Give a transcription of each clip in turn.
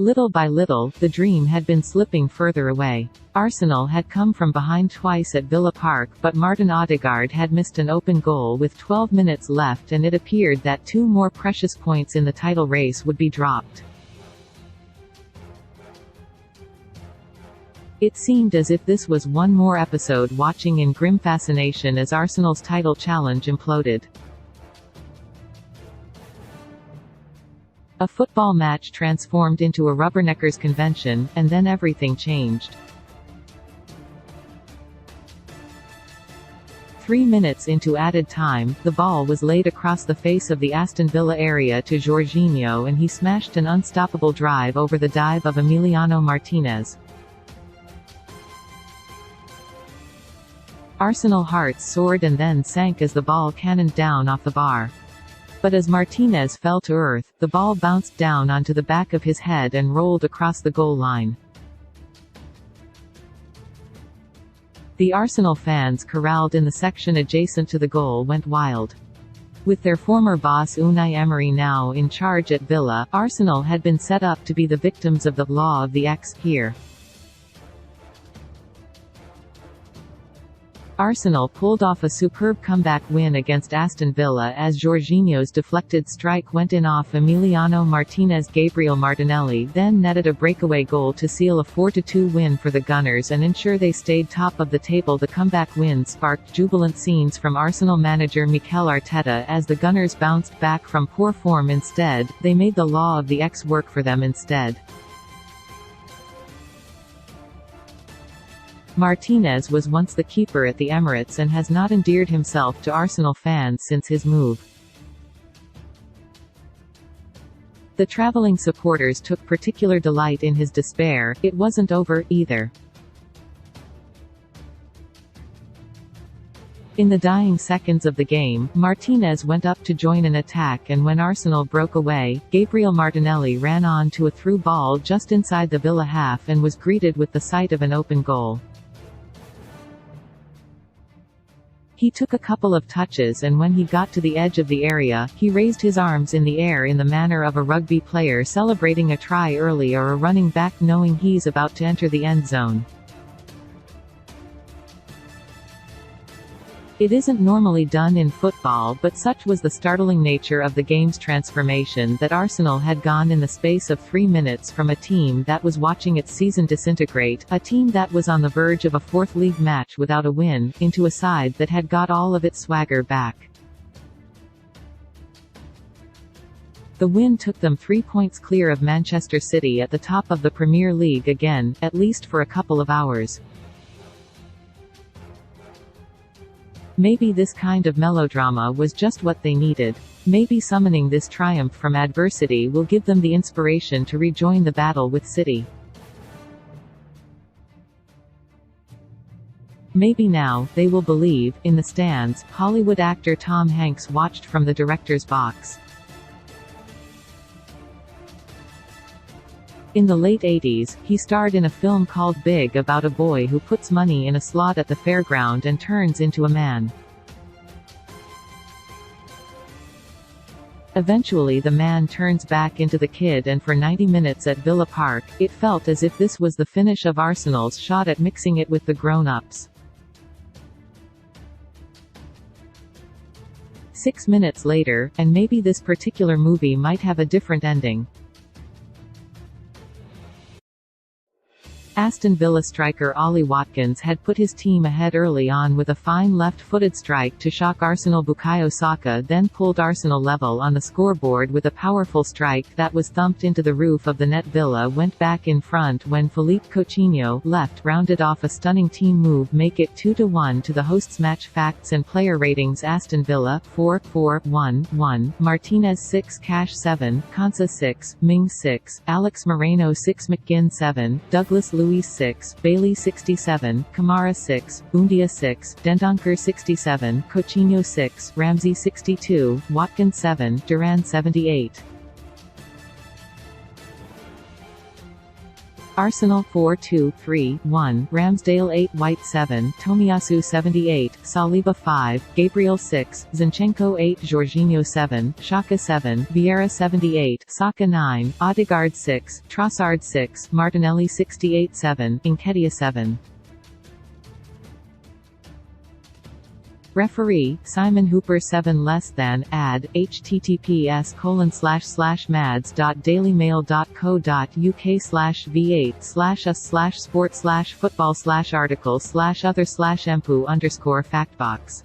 Little by little, the dream had been slipping further away. Arsenal had come from behind twice at Villa Park, but Martin Odegaard had missed an open goal with 12 minutes left, and it appeared that 2 more precious points in the title race would be dropped. It seemed as if this was one more episode watching in grim fascination as Arsenal's title challenge imploded. A football match transformed into a rubberneckers convention, and then everything changed. 3 minutes into added time, the ball was laid across the face of the Aston Villa area to Jorginho, and he smashed an unstoppable drive over the dive of Emiliano Martinez. Arsenal hearts soared and then sank as the ball cannoned down off the bar. But as Martinez fell to earth, the ball bounced down onto the back of his head and rolled across the goal line. The Arsenal fans corralled in the section adjacent to the goal went wild. With their former boss Unai Emery now in charge at Villa, Arsenal had been set up to be the victims of the law of the X here. Arsenal pulled off a superb comeback win against Aston Villa as Jorginho's deflected strike went in off Emiliano Martinez. Gabriel Martinelli then netted a breakaway goal to seal a 4-2 win for the Gunners and ensure they stayed top of the table. The comeback win sparked jubilant scenes from Arsenal manager Mikel Arteta as the Gunners bounced back from poor form. Instead, they made the law of the X work for them instead. Martinez was once the keeper at the Emirates and has not endeared himself to Arsenal fans since his move. The travelling supporters took particular delight in his despair. It wasn't over, either. In the dying seconds of the game, Martinez went up to join an attack, and when Arsenal broke away, Gabriel Martinelli ran on to a through ball just inside the Villa half and was greeted with the sight of an open goal. He took a couple of touches, and when he got to the edge of the area, he raised his arms in the air in the manner of a rugby player celebrating a try early or a running back knowing he's about to enter the end zone. It isn't normally done in football, but such was the startling nature of the game's transformation that Arsenal had gone in the space of 3 minutes from a team that was watching its season disintegrate, a team that was on the verge of a fourth league match without a win, into a side that had got all of its swagger back. The win took them 3 points clear of Manchester City at the top of the Premier League again, at least for a couple of hours. Maybe this kind of melodrama was just what they needed. Maybe summoning this triumph from adversity will give them the inspiration to rejoin the battle with City. Maybe now, they will believe. In the stands, Hollywood actor Tom Hanks watched from the director's box. In the late 80s, he starred in a film called Big about a boy who puts money in a slot at the fairground and turns into a man. Eventually the man turns back into the kid, and for 90 minutes at Villa Park, it felt as if this was the finish of Arsenal's shot at mixing it with the grown-ups. 6 minutes later, and maybe this particular movie might have a different ending. Aston Villa striker Ollie Watkins had put his team ahead early on with a fine left-footed strike to shock Arsenal. Bukayo Saka then pulled Arsenal level on the scoreboard with a powerful strike that was thumped into the roof of the net. Villa went back in front when Philippe Coutinho, left, rounded off a stunning team move, make it 2-1 to the hosts. Match facts and player ratings: Aston Villa 4-4-1-1, Martinez 6, Cash 7, Konsa 6, Ming 6, Alex Moreno 6, McGinn 7, Douglas Luiz 6, Bailey 67, Kamara 6, Bundia 6, Dendoncker 67, Coutinho 6, Ramsey 62, Watkins 7, Duran 78. Arsenal 4-2-3-1, Ramsdale 8, White 7, Tomiyasu 78, Saliba 5, Gabriel 6, Zinchenko 8, Jorginho 7, Xhaka 7, Vieira 78, Saka 9, Odegaard 6, Trossard 6, Martinelli 68-7, Nketiah 7. Referee, Simon Hooper 7 less than, ad, https://mads.dailymail.co.uk/v8/sport/article/other/empu_factbox.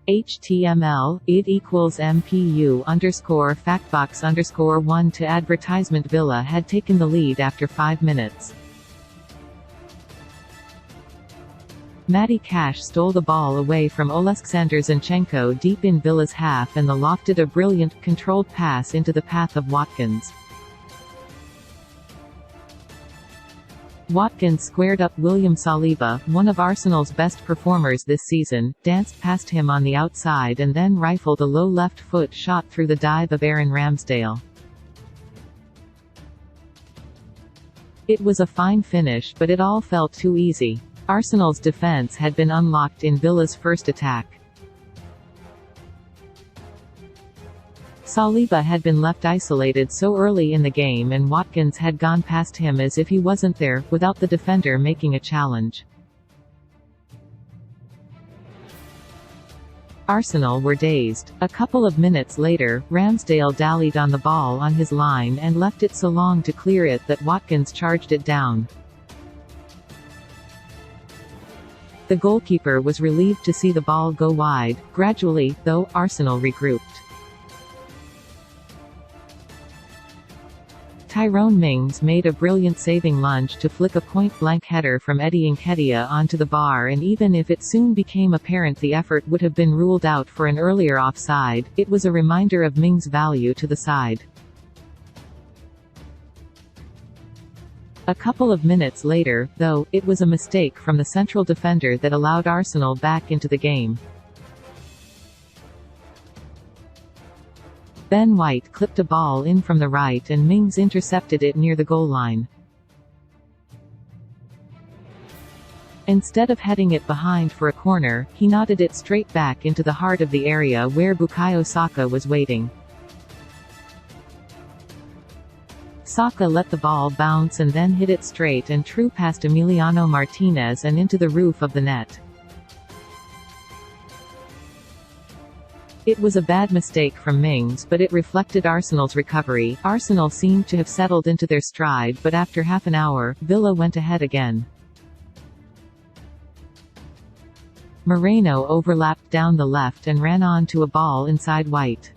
HTML, id equals MPU_factbox_1 to advertisement. Villa had taken the lead after 5 minutes. Matty Cash stole the ball away from Oleksandr Zinchenko deep in Villa's half and lofted a brilliant, controlled pass into the path of Watkins. Watkins squared up William Saliba, one of Arsenal's best performers this season, danced past him on the outside and then rifled a low left foot shot through the dive of Aaron Ramsdale. It was a fine finish, but it all felt too easy. Arsenal's defence had been unlocked in Villa's first attack. Saliba had been left isolated so early in the game and Watkins had gone past him as if he wasn't there, without the defender making a challenge. Arsenal were dazed. A couple of minutes later, Ramsdale dallied on the ball on his line and left it so long to clear it that Watkins charged it down. The goalkeeper was relieved to see the ball go wide. Gradually, though, Arsenal regrouped. Tyrone Mings made a brilliant saving lunge to flick a point-blank header from Eddie Nketiah onto the bar, and even if it soon became apparent the effort would have been ruled out for an earlier offside, it was a reminder of Mings' value to the side. A couple of minutes later, though, it was a mistake from the central defender that allowed Arsenal back into the game. Ben White clipped a ball in from the right and Mings intercepted it near the goal line. Instead of heading it behind for a corner, he nodded it straight back into the heart of the area where Bukayo Saka was waiting. Saka let the ball bounce and then hit it straight and true past Emiliano Martinez and into the roof of the net. It was a bad mistake from Mings, but it reflected Arsenal's recovery. Arsenal seemed to have settled into their stride, but after half an hour, Villa went ahead again. Moreno overlapped down the left and ran on to a ball inside White.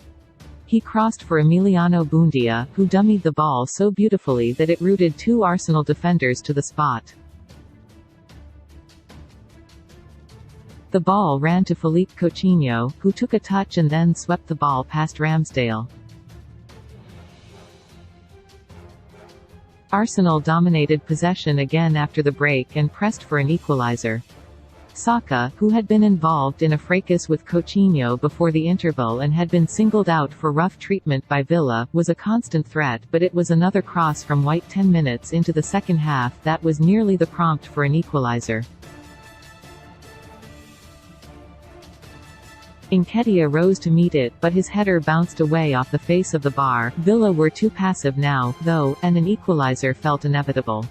He crossed for Emiliano Buendia, who dummied the ball so beautifully that it routed two Arsenal defenders to the spot. The ball ran to Philippe Coutinho, who took a touch and then swept the ball past Ramsdale. Arsenal dominated possession again after the break and pressed for an equalizer. Saka, who had been involved in a fracas with Coutinho before the interval and had been singled out for rough treatment by Villa, was a constant threat, but it was another cross from White 10 minutes into the second half that was nearly the prompt for an equalizer. Nketiah rose to meet it, but his header bounced away off the face of the bar. Villa were too passive now, though, and an equalizer felt inevitable.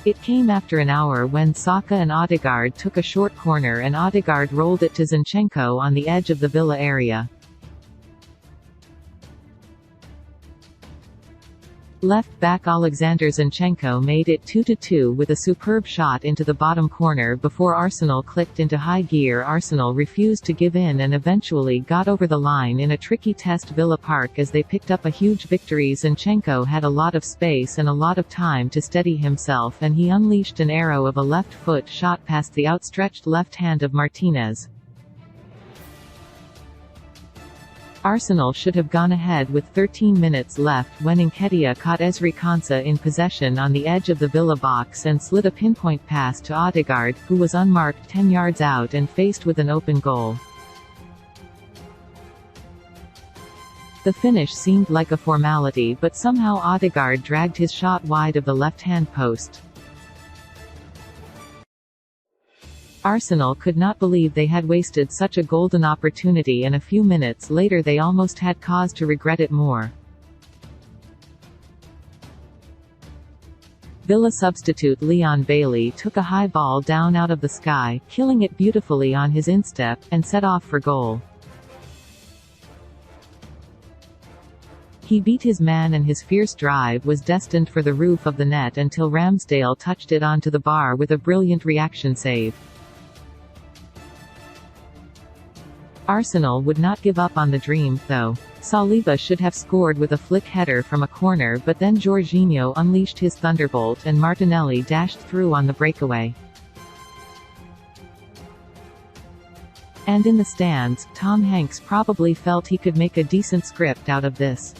It came after an hour when Saka and Odegaard took a short corner and Odegaard rolled it to Zinchenko on the edge of the Villa area. Left-back Alexander Zinchenko made it 2-2 with a superb shot into the bottom corner before Arsenal clicked into high gear. Arsenal refused to give in and eventually got over the line in a tricky test. Villa Park as they picked up a huge victory. Zinchenko had a lot of space and a lot of time to steady himself, and he unleashed an arrow of a left-foot shot past the outstretched left hand of Martinez. Arsenal should have gone ahead with 13 minutes left when Nketiah caught Ezri Konsa in possession on the edge of the Villa box and slid a pinpoint pass to Odegaard, who was unmarked 10 yards out and faced with an open goal. The finish seemed like a formality, but somehow Odegaard dragged his shot wide of the left-hand post. Arsenal could not believe they had wasted such a golden opportunity, and a few minutes later they almost had cause to regret it more. Villa substitute Leon Bailey took a high ball down out of the sky, killing it beautifully on his instep, and set off for goal. He beat his man, and his fierce drive was destined for the roof of the net until Ramsdale touched it onto the bar with a brilliant reaction save. Arsenal would not give up on the dream, though. Saliba should have scored with a flick header from a corner, but then Jorginho unleashed his thunderbolt and Martinelli dashed through on the breakaway. And in the stands, Tom Hanks probably felt he could make a decent script out of this.